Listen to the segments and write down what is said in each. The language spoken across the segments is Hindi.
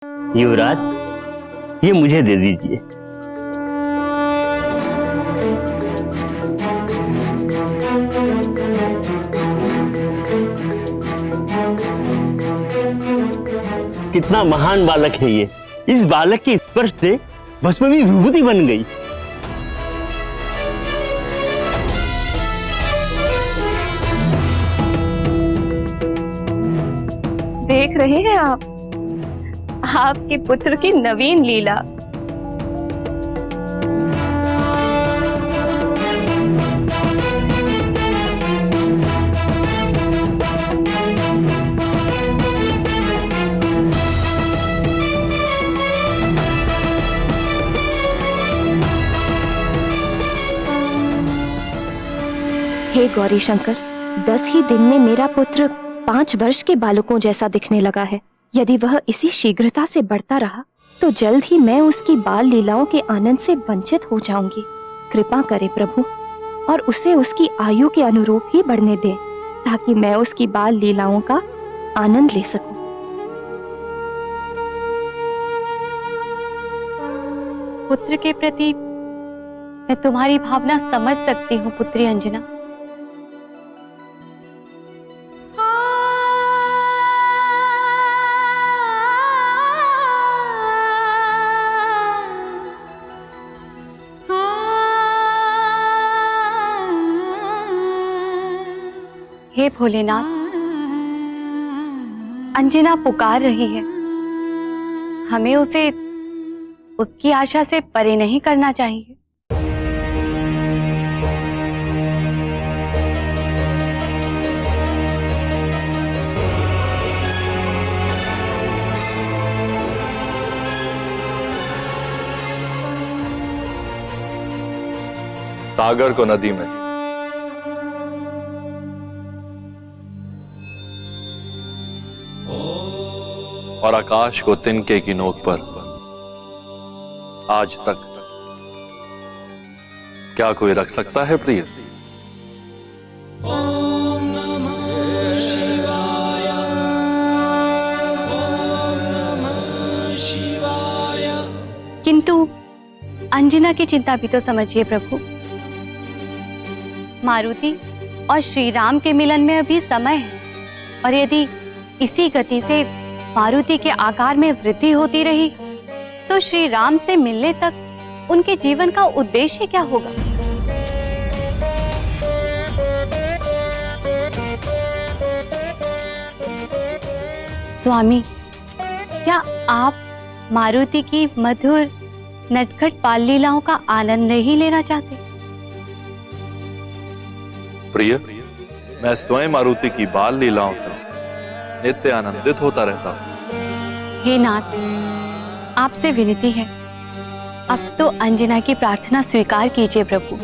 युवराज, ये मुझे दे दीजिए। कितना महान बालक है ये। इस बालक के स्पर्श से भस्म भी विभूति बन गई। देख रहे हैं आप आपके पुत्र की नवीन लीला। हे गौरी शंकर, 10 ही दिन में मेरा पुत्र 5 वर्ष के बालकों जैसा दिखने लगा है। यदि वह इसी शीघ्रता से बढ़ता रहा तो जल्द ही मैं उसकी बाल लीलाओं के आनंद से वंचित हो जाऊंगी। कृपा करे प्रभु, और उसे उसकी आयु के अनुरूप ही बढ़ने दे, ताकि मैं उसकी बाल लीलाओं का आनंद ले सकूं। पुत्र के प्रति मैं तुम्हारी भावना समझ सकती हूँ पुत्री अंजना। हे भोलेनाथ, अंजना पुकार रही है। हमें उसे उसकी आशा से परे नहीं करना चाहिए। सागर को नदी में, और आकाश को तिनके की नोक पर आज तक क्या कोई रख सकता है प्रिय? ओम नमः शिवाय, ओम नमः शिवाय। किंतु अंजना की चिंता भी तो समझिए प्रभु। मारुति और श्री राम के मिलन में अभी समय है, और यदि इसी गति से मारुति के आकार में वृद्धि होती रही तो श्री राम से मिलने तक उनके जीवन का उद्देश्य क्या होगा? स्वामी, क्या आप मारुति की मधुर नटखट बाल लीलाओं का आनंद नहीं लेना चाहते? प्रिय, मैं स्वयं मारुति की बाल लीलाओं से नित्य आनंदित होता रहता हूं। हे नाथ, आपसे विनती है, अब तो अंजना की प्रार्थना स्वीकार कीजिए प्रभु।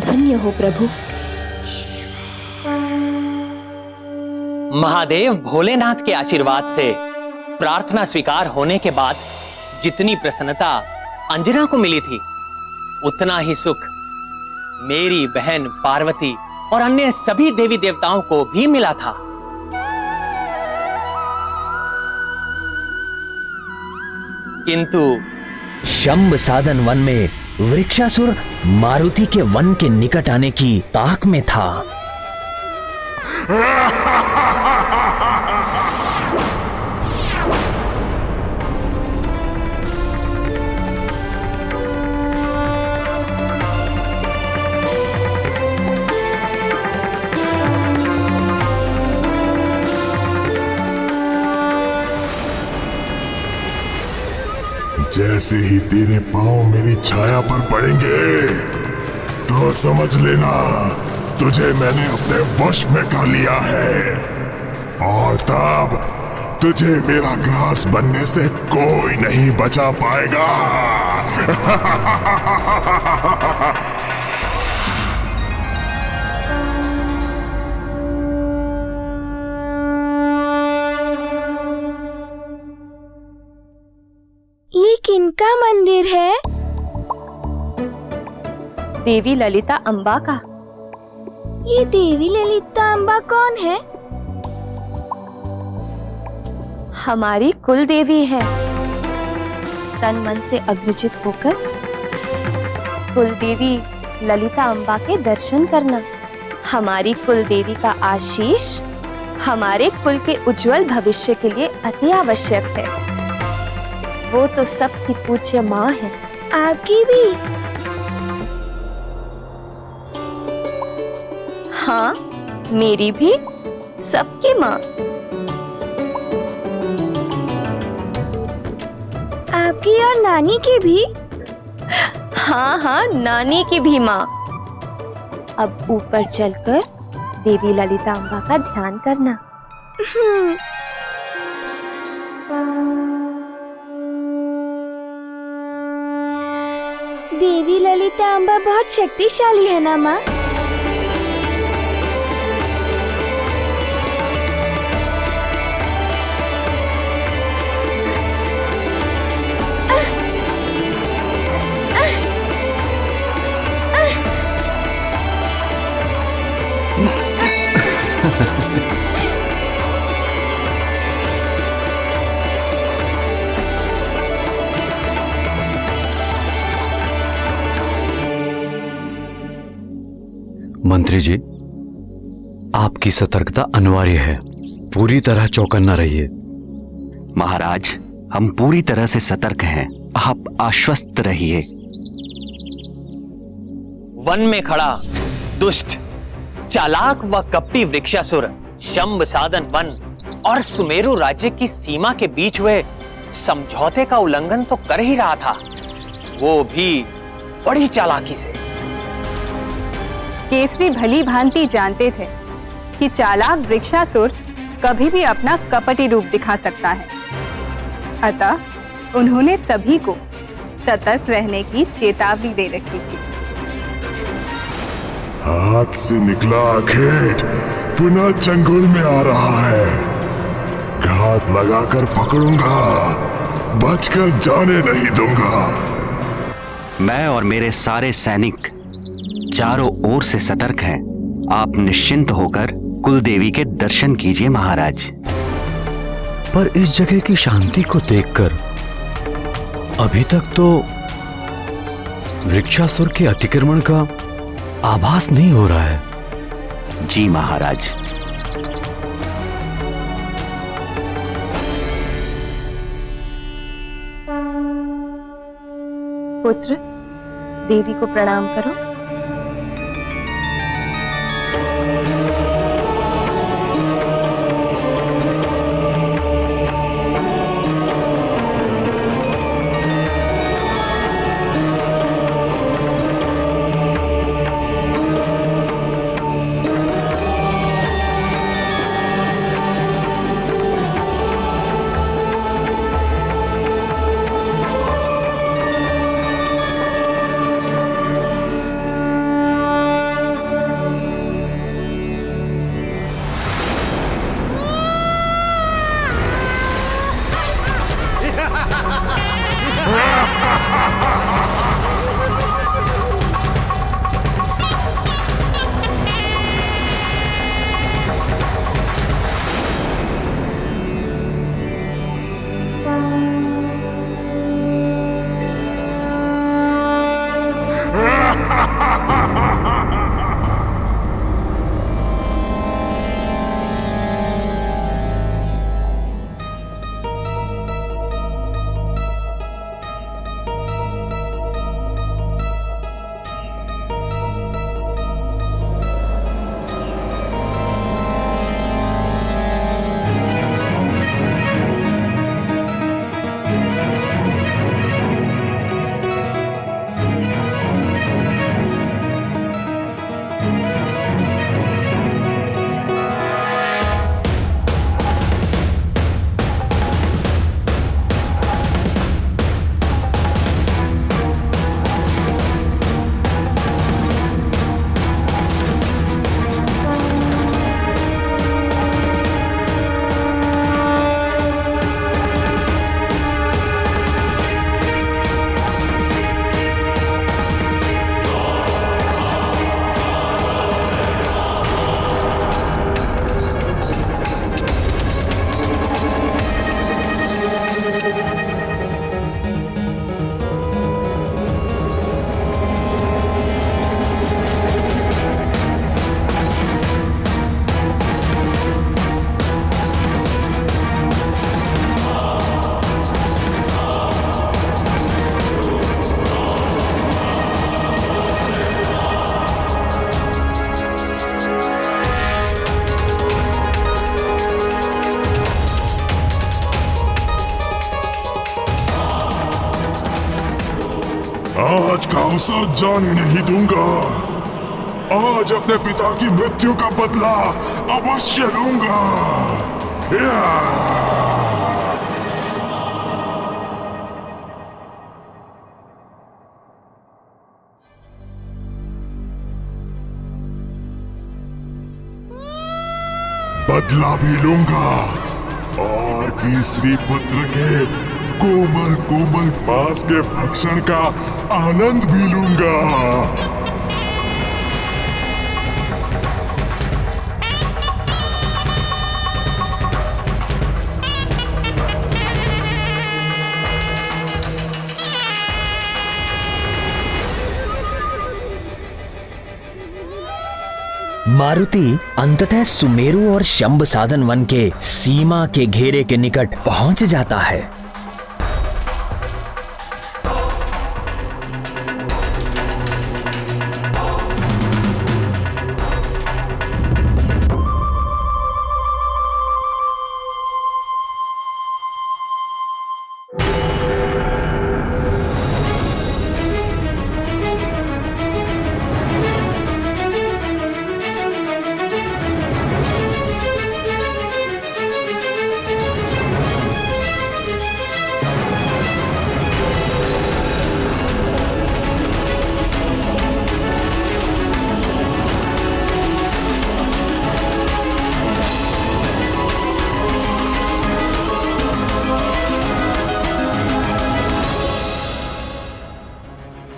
धन्य हो प्रभु। महादेव भोलेनाथ के आशीर्वाद से प्रार्थना स्वीकार होने के बाद जितनी प्रसन्नता अंजना को मिली थी, उतना ही सुख मेरी बहन पार्वती और अन्य सभी देवी देवताओं को भी मिला था। किंतु शंभ साधन वन में वृक्षासुर मारुति के वन के निकट आने की ताक में था। जैसे ही तेरे पांव मेरी छाया पर पड़ेंगे तो समझ लेना तुझे मैंने अपने वश में कर लिया है, और तब तुझे मेरा ग्रास बनने से कोई नहीं बचा पाएगा। किनका मंदिर है? देवी ललिता अम्बा का। ये देवी ललिता अम्बा कौन है? हमारी कुल देवी है। तन मन से अग्रजित होकर कुल देवी ललिता अम्बा के दर्शन करना हमारी कुल देवी का आशीष हमारे कुल के उज्जवल भविष्य के लिए अति आवश्यक है। वो तो सबकी पूज्य माँ है। आपकी भी? हाँ, मेरी भी, सबकी माँ। आपकी और नानी की भी? हाँ हाँ, नानी की भी माँ। अब ऊपर चलकर देवी ललिता अम्बा का ध्यान करना। देवी ललिता अम्बा बहुत शक्तिशाली है ना माँ? मंत्री जी, आपकी सतर्कता अनिवार्य है। पूरी तरह चौकन्ना रहिए। महाराज, हम पूरी तरह से सतर्क हैं। आप आश्वस्त रहिए। वन में खड़ा दुष्ट, चालाक व कपटी वृक्षासुर शंभ साधन वन और सुमेरु राज्य की सीमा के बीच हुए समझौते का उल्लंघन तो कर ही रहा था, वो भी बड़ी चालाकी से। केसरी भली भांति जानते थे कि चालाक वृक्षासुर कभी भी अपना कपटी रूप दिखा सकता है, अतः उन्होंने सभी को सतर्क रहने की चेतावनी दे रखी थी। हाथ से निकला खेत पुनः चंगुल में आ रहा है। घात लगाकर पकड़ूंगा, बचकर जाने नहीं दूंगा। मैं और मेरे सारे सैनिक चारों ओर से सतर्क हैं। आप निश्चिंत होकर कुल देवी के दर्शन कीजिए महाराज। पर इस जगह की शांति को देखकर अभी तक तो वृक्षासुर के अतिक्रमण का आभास नहीं हो रहा है। जी महाराज। पुत्र, देवी को प्रणाम करो। का अवसर जाने नहीं दूंगा। आज अपने पिता की मृत्यु का बदला अवश्य लूंगा। बदला भी लूंगा और केसरी पुत्र के कोमल कोमल मांस के भक्षण का आनंद भी लूंगा। मारुति अंततः सुमेरु और शंभ साधन वन के सीमा के घेरे के निकट पहुंच जाता है।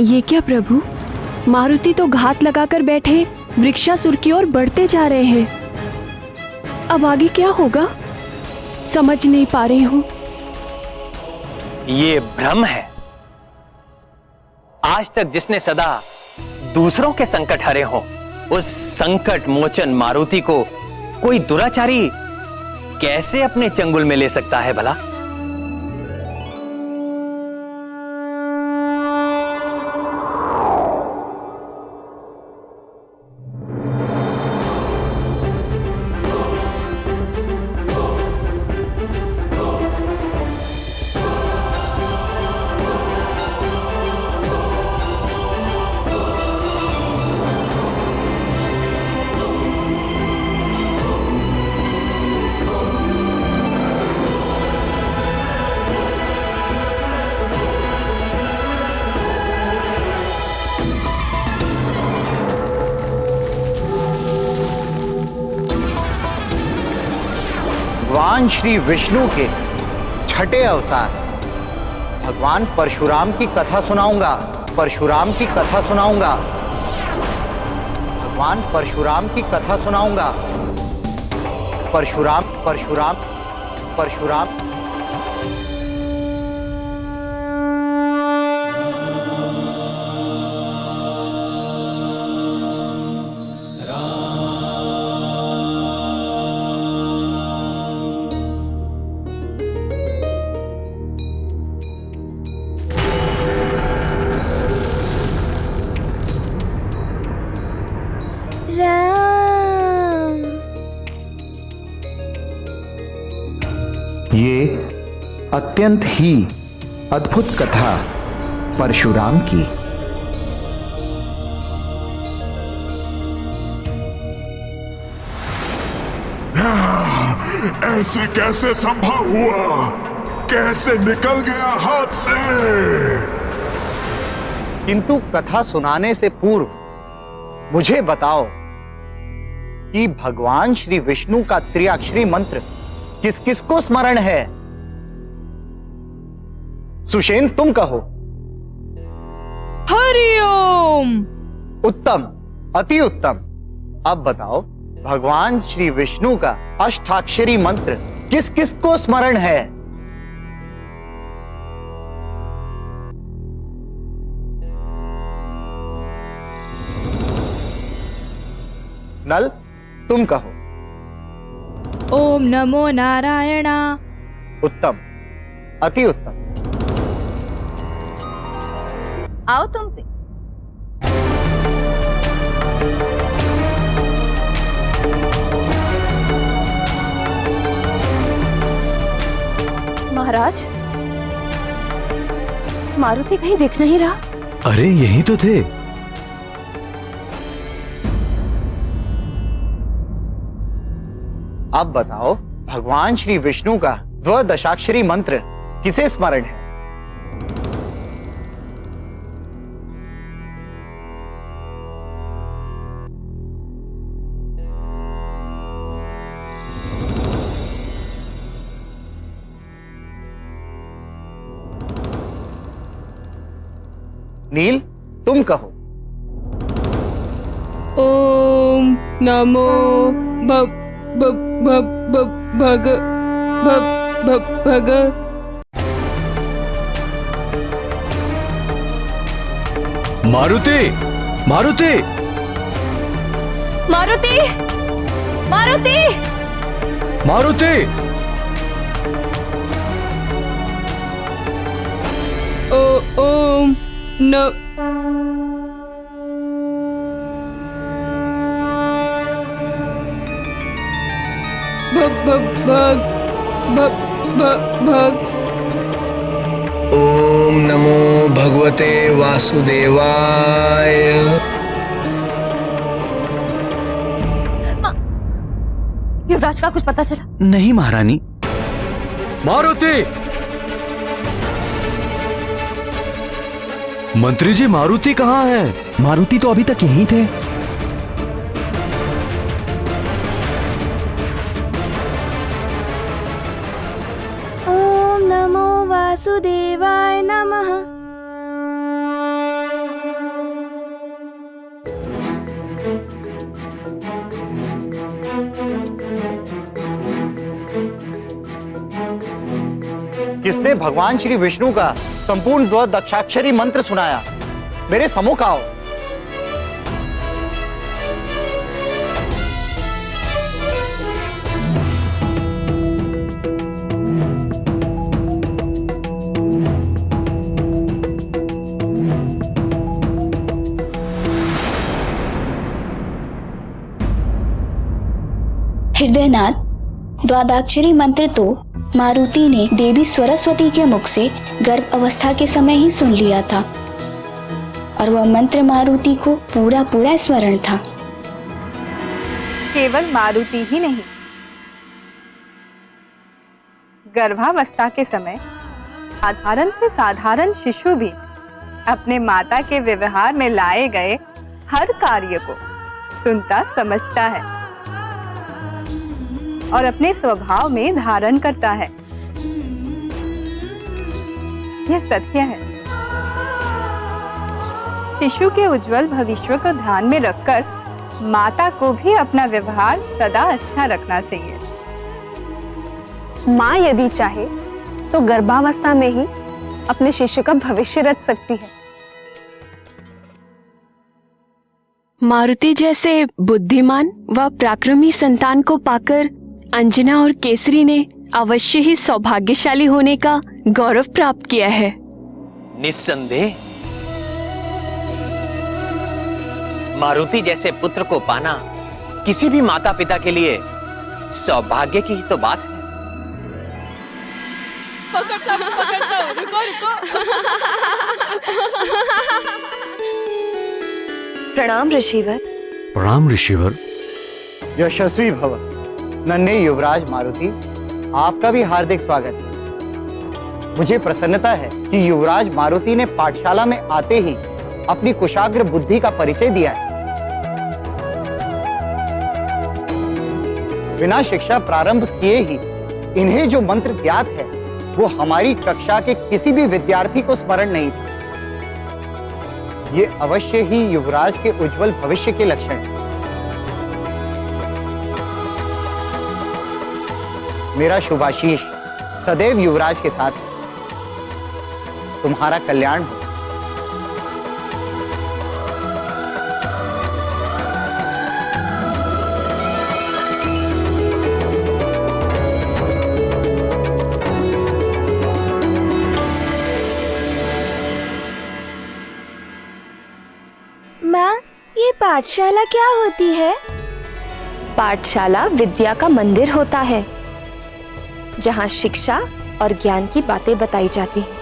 ये क्या प्रभु, मारुति तो घात लगाकर बैठे वृक्षासुर की ओर बढ़ते जा रहे हैं। अब आगे क्या होगा समझ नहीं पा रही हूं। ये भ्रम है। आज तक जिसने सदा दूसरों के संकट हरे हो, उस संकट मोचन मारुति को कोई दुराचारी कैसे अपने चंगुल में ले सकता है भला? भगवान श्री विष्णु के छठे अवतार भगवान परशुराम की कथा सुनाऊंगा। परशुराम की कथा सुनाऊंगा। भगवान परशुराम की कथा सुनाऊंगा। परशुराम परशुराम परशुराम। ये अत्यंत ही अद्भुत कथा परशुराम की। ऐसे कैसे संभव हुआ? कैसे निकल गया हाथ से? किंतु कथा सुनाने से पूर्व मुझे बताओ कि भगवान श्री विष्णु का त्रिअक्षरी मंत्र किस किस को स्मरण है? सुषेण तुम कहो। हरिओम। उत्तम, अति उत्तम। अब बताओ भगवान श्री विष्णु का अष्टाक्षरी मंत्र किस किस को स्मरण है? नल तुम कहो। ओम नमो नारायणा। उत्तम, अति उत्तम। आओ तुम पे। महाराज, मारुति कहीं दिख नहीं रहा। अरे यही तो थे। अब बताओ, भगवान श्री विष्णु का द्वादशाक्षरी मंत्र किसे स्मरण है? नील, तुम कहो। ओम नमो भग मारुति, मारुति, मारुति, मारुति, मारुति। ओम न ओम नमो भगवते वासुदेवाय। युवराज का कुछ पता चला? नहीं महारानी। मारुति, मंत्री जी मारुति कहाँ है? मारुति तो अभी तक यहीं थे। ओम नमो वासुदेवाय नमः। किसने भगवान श्री विष्णु का संपूर्ण द्वादशाक्षरी मंत्र सुनाया? मेरे सम्मुख आओ। हृदयनाथ, द्वादशाक्षरी मंत्र तो मारुति ने देवी सरस्वती के मुख से गर्भ अवस्था के समय ही सुन लिया था और वह मंत्र मारुति को पूरा पूरा स्मरण था। केवल मारुति ही नहीं, गर्भावस्था के समय साधारण से साधारण शिशु भी अपने माता के व्यवहार में लाए गए हर कार्य को सुनता समझता है और अपने स्वभाव में धारण करता है। यह सत्य है। शिशु के उज्जवल भविष्य को ध्यान में रखकर माता को भी अपना व्यवहार सदा अच्छा रखना चाहिए। माँ यदि चाहे तो गर्भावस्था में ही अपने शिशु का भविष्य रच सकती है। मारुति जैसे बुद्धिमान व पराक्रमी संतान को पाकर अंजना और केसरी ने अवश्य ही सौभाग्यशाली होने का गौरव प्राप्त किया है। निस्संदेह मारुति जैसे पुत्र को पाना किसी भी माता पिता के लिए सौभाग्य की ही तो बात है। पकड़ता हूँ, रुको रुको। प्रणाम ऋषिवर। प्रणाम ऋषिवर। यशस्वी भव नन्हे युवराज मारुति, आपका भी हार्दिक स्वागत है। मुझे प्रसन्नता है कि युवराज मारुति ने पाठशाला में आते ही अपनी कुशाग्र बुद्धि का परिचय दिया है। बिना शिक्षा प्रारंभ किए ही इन्हें जो मंत्र ज्ञात है वो हमारी कक्षा के किसी भी विद्यार्थी को स्मरण नहीं था। ये अवश्य ही युवराज के उज्जवल भविष्य के लक्षण हैं। मेरा शुभाशीष सदैव युवराज के साथ है। तुम्हारा कल्याण हो। माँ, ये पाठशाला क्या होती है? पाठशाला विद्या का मंदिर होता है, जहाँ शिक्षा और ज्ञान की बातें बताई जाती हैं।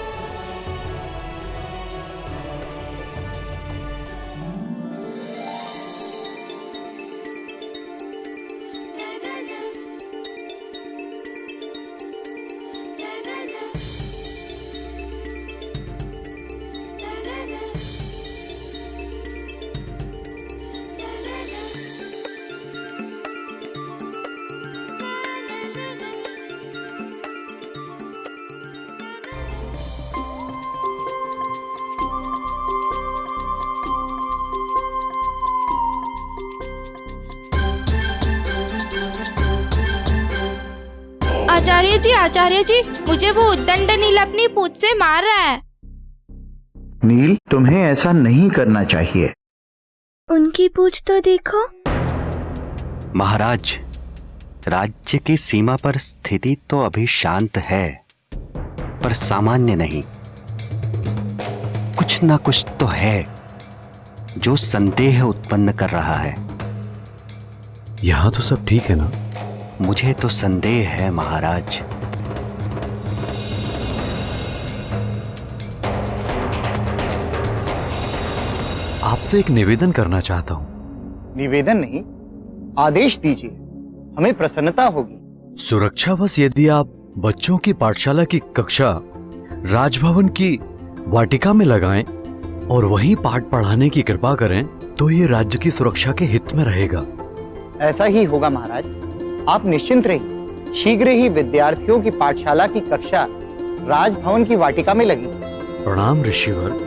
आचार्य जी, मुझे वो उद्दंड नील अपनी पूंछ से मार रहा है। नील, तुम्हें ऐसा नहीं करना चाहिए। उनकी पूंछ तो देखो। महाराज, राज्य की सीमा पर स्थिति तो अभी शांत है, पर सामान्य नहीं। कुछ ना कुछ तो है जो संदेह उत्पन्न कर रहा है। यहां तो सब ठीक है ना? मुझे तो संदेह है महाराज। आपसे एक निवेदन करना चाहता हूं। निवेदन नहीं, आदेश दीजिए, हमें प्रसन्नता होगी। सुरक्षावश यदि आप बच्चों की पाठशाला की कक्षा राजभवन की वाटिका में लगाएं और वहीं पाठ पढ़ाने की कृपा करें तो ये राज्य की सुरक्षा के हित में रहेगा। ऐसा ही होगा महाराज, आप निश्चिंत रहिए। शीघ्र ही विद्यार्थियों की पाठशाला की कक्षा राजभवन की वाटिका में लगी। प्रणाम ऋषिवर।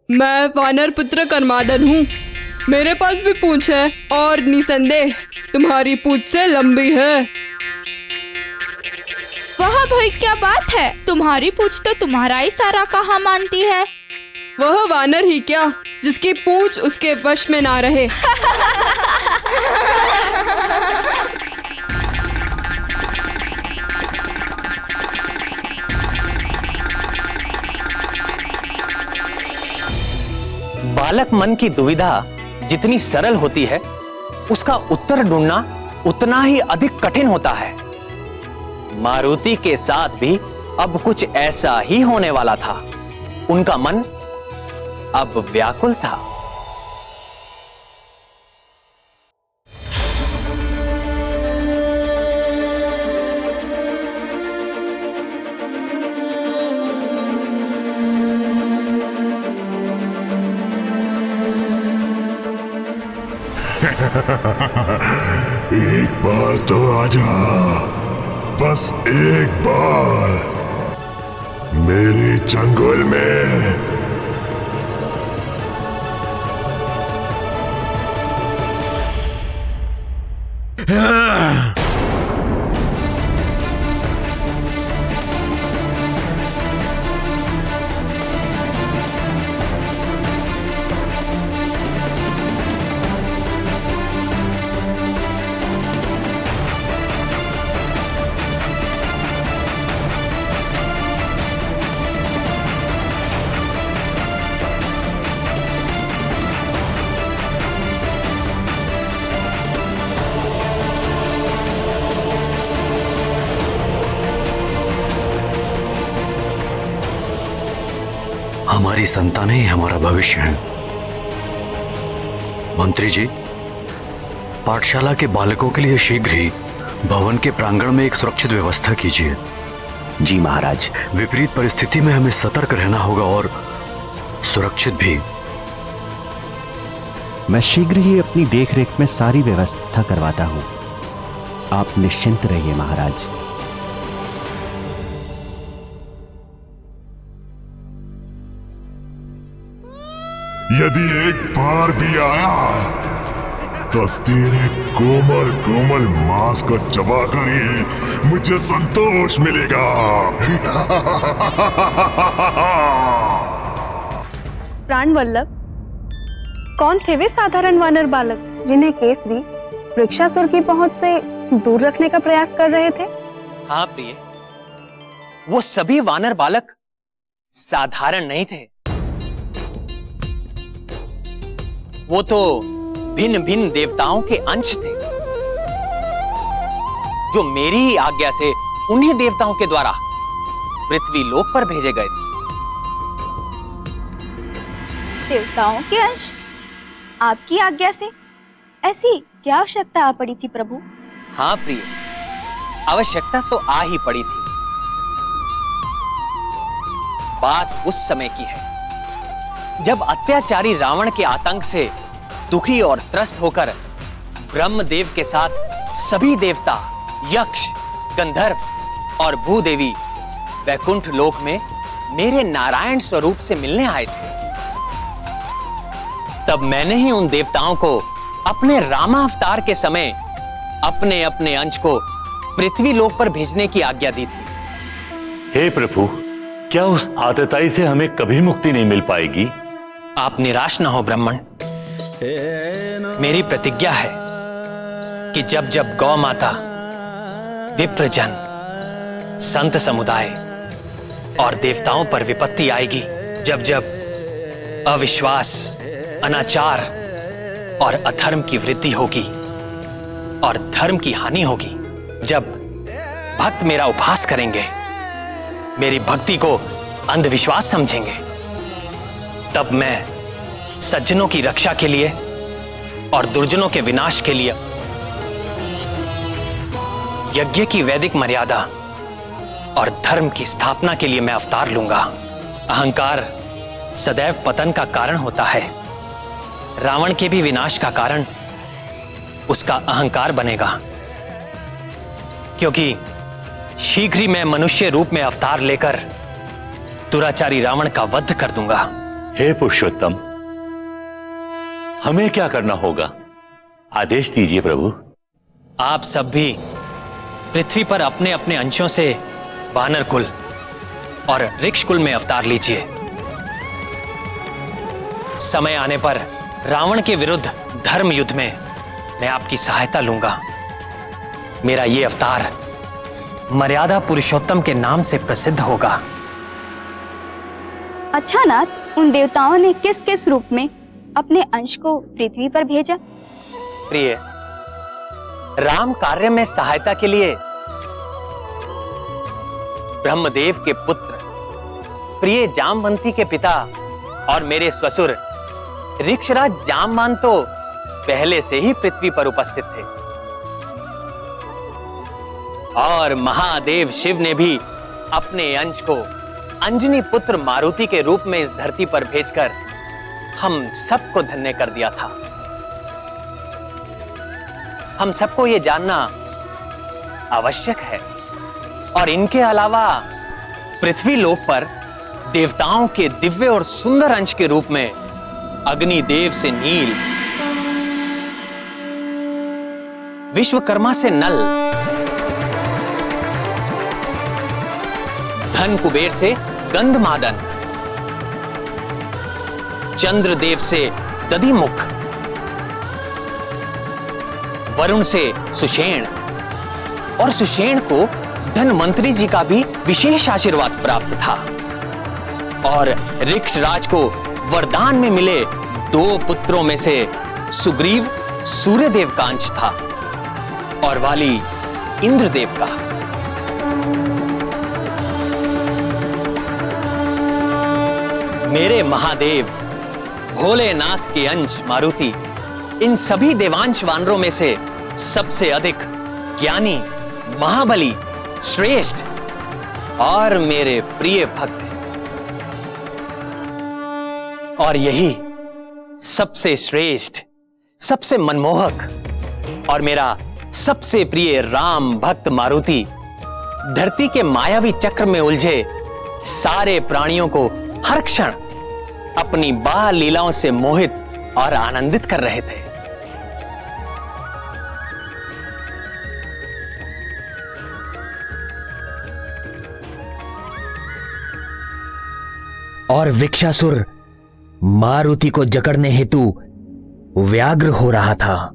मैं वानर पुत्र कर्मादन हूँ। मेरे पास भी पूंछ है और निसंदेह तुम्हारी पूंछ से लंबी है। वह भाई क्या बात है, तुम्हारी पूंछ तो तुम्हारा ही सारा कहा मानती है। वह वानर ही क्या जिसकी पूंछ उसके वश में ना रहे। बालक मन की दुविधा जितनी सरल होती है, उसका उत्तर ढूंढना उतना ही अधिक कठिन होता है। मारुति के साथ भी अब कुछ ऐसा ही होने वाला था। उनका मन अब व्याकुल था। एक बार तो आजा, बस एक बार मेरे चंगुल में। हमारी संतानें ही हमारा भविष्य हैं। मंत्री जी, पाठशाला के बालकों के लिए शीघ्र ही भवन के प्रांगण में एक सुरक्षित व्यवस्था कीजिए। जी महाराज। विपरीत परिस्थिति में हमें सतर्क रहना होगा और सुरक्षित भी। मैं शीघ्र ही अपनी देखरेख में सारी व्यवस्था करवाता हूं। आप निश्चिंत रहिए महाराज। यदि एक बार भी आया तो तेरे कोमल कोमल मांस को चबाकर ही मुझे संतोष मिलेगा। प्राण वल्लभ, कौन थे वे साधारण वानर बालक जिन्हें केसरी वृक्षासुर की पहुंच से दूर रखने का प्रयास कर रहे थे? हाँ प्रिय, वो सभी वानर बालक साधारण नहीं थे। वो तो भिन्न भिन्न देवताओं के अंश थे, जो मेरी ही आज्ञा से उन्हीं देवताओं के द्वारा पृथ्वी लोक पर भेजे गए थे। देवताओं के अंश? आपकी आज्ञा से? ऐसी क्या आवश्यकता आ पड़ी थी प्रभु? हाँ प्रिय, आवश्यकता तो आ ही पड़ी थी। बात उस समय की है जब अत्याचारी रावण के आतंक से दुखी और त्रस्त होकर ब्रह्मदेव के साथ सभी देवता, यक्ष, गंधर्व और भूदेवी वैकुंठ लोक में मेरे नारायण स्वरूप से मिलने आए थे। तब मैंने ही उन देवताओं को अपने रामावतार के समय अपने अपने अंश को पृथ्वी लोक पर भेजने की आज्ञा दी थी। हे प्रभु, क्या उस आतताई से हमें कभी मुक्ति नहीं मिल पाएगी? आप निराश न हो ब्राह्मण। मेरी प्रतिज्ञा है कि जब जब गौ माता, विप्रजन, संत समुदाय और देवताओं पर विपत्ति आएगी, जब जब अविश्वास, अनाचार और अधर्म की वृद्धि होगी और धर्म की हानि होगी, जब भक्त मेरा उपहास करेंगे, मेरी भक्ति को अंधविश्वास समझेंगे, तब मैं सज्जनों की रक्षा के लिए और दुर्जनों के विनाश के लिए यज्ञ की वैदिक मर्यादा और धर्म की स्थापना के लिए मैं अवतार लूंगा। अहंकार सदैव पतन का कारण होता है। रावण के भी विनाश का कारण उसका अहंकार बनेगा, क्योंकि शीघ्र ही मैं मनुष्य रूप में अवतार लेकर दुराचारी रावण का वध कर दूंगा। हे पुरुषोत्तम, हमें क्या करना होगा? आदेश दीजिए प्रभु। आप सब भी पृथ्वी पर अपने अपने अंशों से वानर कुल और ऋक्ष कुल में अवतार लीजिए। समय आने पर रावण के विरुद्ध धर्म युद्ध में मैं आपकी सहायता लूंगा। मेरा ये अवतार मर्यादा पुरुषोत्तम के नाम से प्रसिद्ध होगा। अच्छा नाथ, उन देवताओं ने किस किस रूप में अपने अंश को पृथ्वी पर भेजा? प्रिय, राम कार्य में सहायता के लिए ब्रह्मदेव के पुत्र प्रिय जामवंती के पिता और मेरे ससुर ऋक्षराज जामवान तो पहले से ही पृथ्वी पर उपस्थित थे, और महादेव शिव ने भी अपने अंश को अंजनी पुत्र मारुति के रूप में इस धरती पर भेजकर हम सबको धन्य कर दिया था। हम सबको यह जानना आवश्यक है, और इनके अलावा पृथ्वी लोक पर देवताओं के दिव्य और सुंदर अंश के रूप में अग्निदेव से नील, विश्वकर्मा से नल, धन कुबेर से गंधमादन, चंद्रदेव से दधिमुख, वरुण से सुषेण, और सुषेण को धनवंतरी जी का भी विशेष आशीर्वाद प्राप्त था, और ऋक्षराज को वरदान में मिले 2 पुत्रों में से सुग्रीव सूर्यदेव का अंश था और वाली इंद्रदेव का। मेरे महादेव भोलेनाथ के अंश मारुति इन सभी देवांश वानरों में से सबसे अधिक ज्ञानी, महाबली, श्रेष्ठ और मेरे प्रिय भक्त, और यही सबसे श्रेष्ठ, सबसे मनमोहक और मेरा सबसे प्रिय राम भक्त मारुति धरती के मायावी चक्र में उलझे सारे प्राणियों को हर क्षण अपनी बाल लीलाओं से मोहित और आनंदित कर रहे थे। और वृक्षासुर मारुति को जकड़ने हेतु व्याग्र हो रहा था।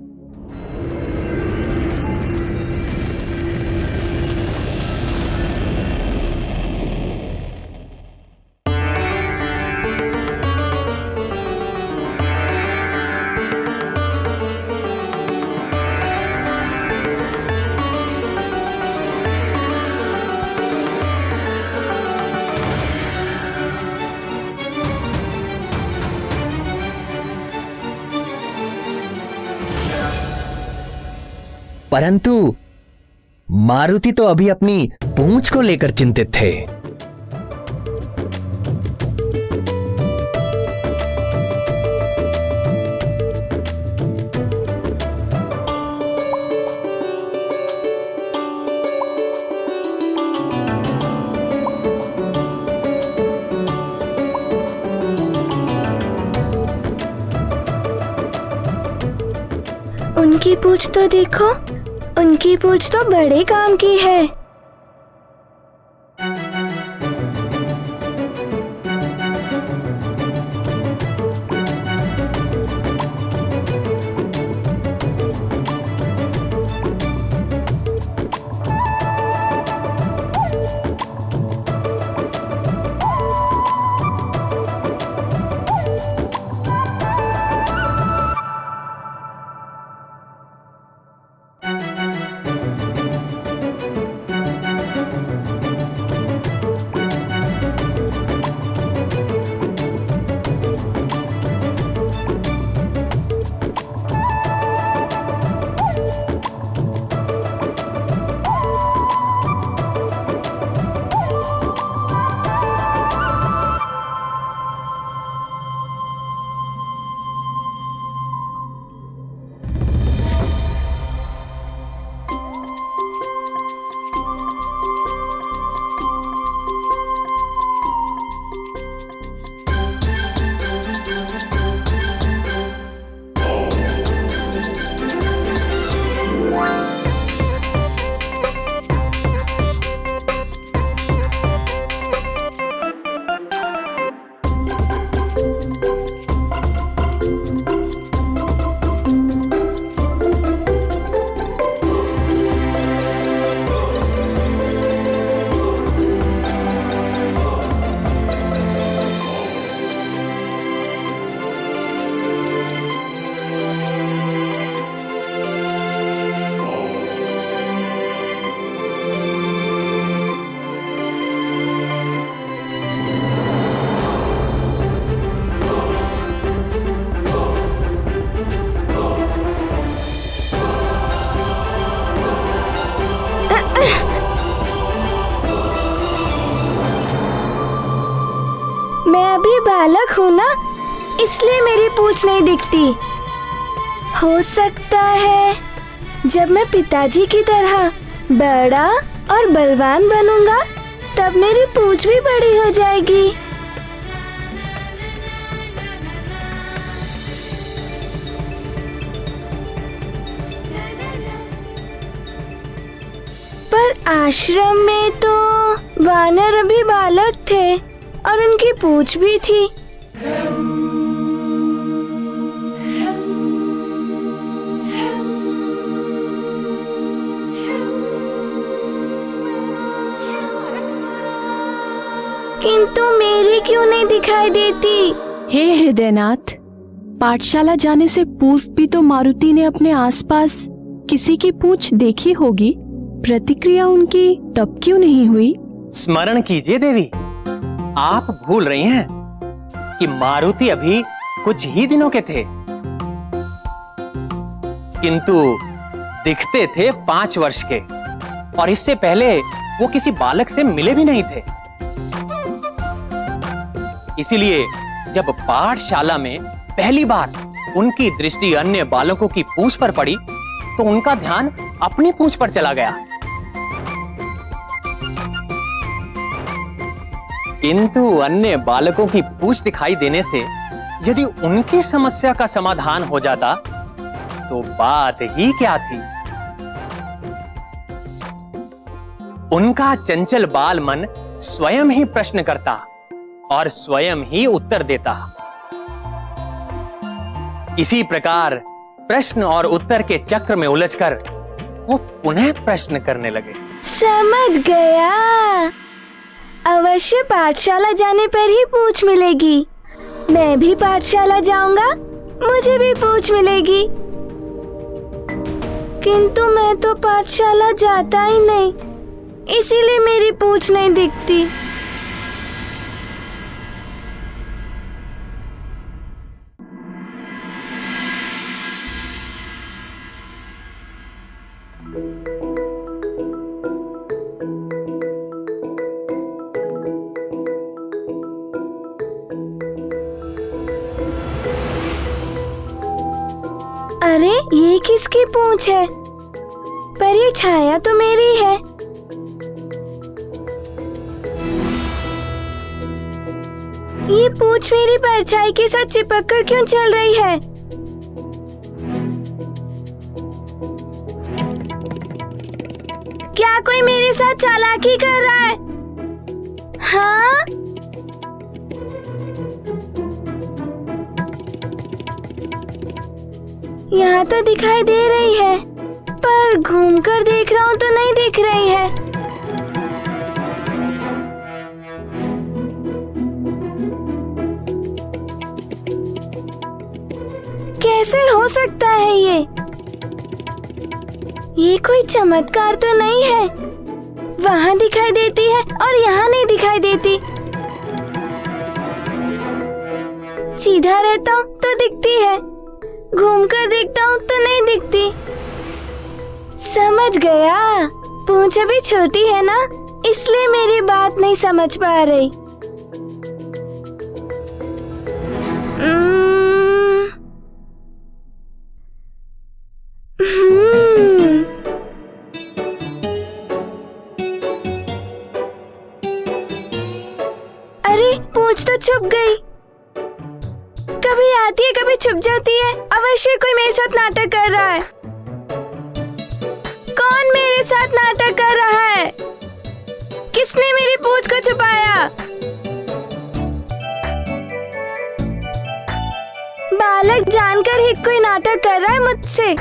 परंतु मारुति तो अभी अपनी पूंछ को लेकर चिंतित थे। उनकी पूंछ तो देखो, उनकी पूंछ तो बड़े काम की है। मैं अभी बालक हूँ ना, इसलिए मेरी पूंछ नहीं दिखती। हो सकता है जब मैं पिताजी की तरह बड़ा और बलवान बनूंगा तब मेरी पूंछ भी बड़ी हो जाएगी। पर आश्रम में तो वानर अभी बालक थे और उनकी पूंछ भी थी। किंतु मेरी क्यों नहीं दिखाई देती? हे हृदयनाथ, पाठशाला जाने से पूर्व भी तो मारुति ने अपने आसपास किसी की पूंछ देखी होगी, प्रतिक्रिया उनकी तब क्यों नहीं हुई? स्मरण कीजिए देवी, आप भूल रही हैं कि मारुति अभी कुछ ही दिनों के थे, किंतु दिखते थे 5 वर्ष के, और इससे पहले वो किसी बालक से मिले भी नहीं थे। इसीलिए जब पाठशाला में पहली बार उनकी दृष्टि अन्य बालकों की पूंछ पर पड़ी तो उनका ध्यान अपनी पूंछ पर चला गया। किंतु अन्य बालकों की पूंछ दिखाई देने से यदि उनकी समस्या का समाधान हो जाता तो बात ही क्या थी। उनका चंचल बाल मन स्वयं ही प्रश्न करता और स्वयं ही उत्तर देता। इसी प्रकार प्रश्न और उत्तर के चक्र में उलझकर वो पुनः प्रश्न करने लगे। समझ गया, अवश्य पाठशाला जाने पर ही पूछ मिलेगी। मैं भी पाठशाला जाऊंगा, मुझे भी पूछ मिलेगी। किंतु मैं तो पाठशाला जाता ही नहीं, इसीलिए मेरी पूछ नहीं दिखती। अरे ये किसकी पूंछ है? पर ये छाया तो मेरी है। ये पूंछ मेरी परछाई के साथ चिपक कर क्यों चल रही है? क्या कोई मेरे साथ चालाकी कर रहा है? हाँ? यहाँ तो दिखाई दे रही है, पर घूमकर देख रहा हूँ तो नहीं दिख रही है। कैसे हो सकता है ये? ये कोई चमत्कार तो नहीं है। वहाँ दिखाई देती है और यहाँ नहीं दिखाई देती। सीधा रहता हूँ तो दिखती है, घूमकर देखता हूँ तो नहीं दिखती। समझ गया, पूंछ अभी छोटी है ना, इसलिए मेरी बात नहीं समझ पा रही। अरे पूंछ तो छुप गई। कभी आती है, कभी छुप जाती है। अवश्य कोई मेरे साथ नाटक कर रहा है। कौन मेरे साथ नाटक कर रहा है? किसने मेरी पूंछ को छुपाया? बालक जानकर ही कोई नाटक कर रहा है मुझसे।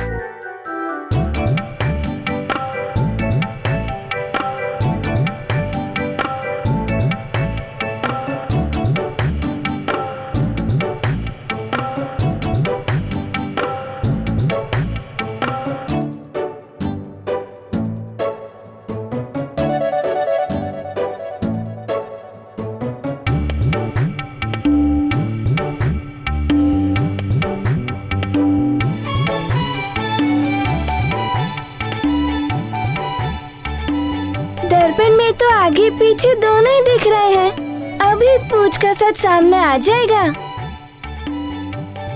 दर्पण में तो आगे पीछे दोनों ही दिख रहे हैं। अभी पूंछ का सच सामने आ जाएगा,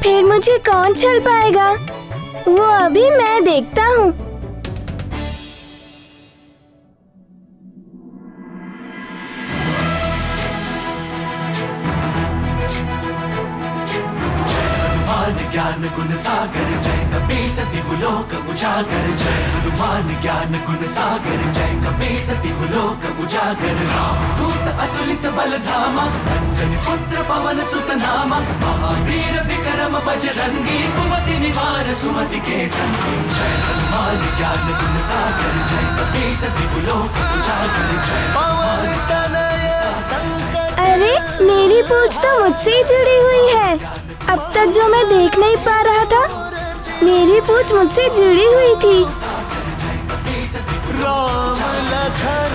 फिर मुझे कौन छल पाएगा? वो अभी मैं देखता हूँ। ज्ञान गुण सागर जय कपीस दिवलोक उजागर। जय हनुमान ज्ञान गुण सागर जय कपीस दिवलोक उजागर। दूत अतुलित बल धामा अंजनी पुत्र पवन सुत नामा। महावीर विक्रम बजरंगी कुमति निवार सुमति के संगी। जय हनुमान ज्ञान गुण सागर जय कपीस दिवलोक उजागर। जय पवन तनय संकट। अरे मेरी पूंछ तो मुझसे ही जुड़ी हुई है। अब तक जो मैं देख नहीं पा रहा था, मेरी पूंछ मुझसे जुड़ी हुई थी। राम लखन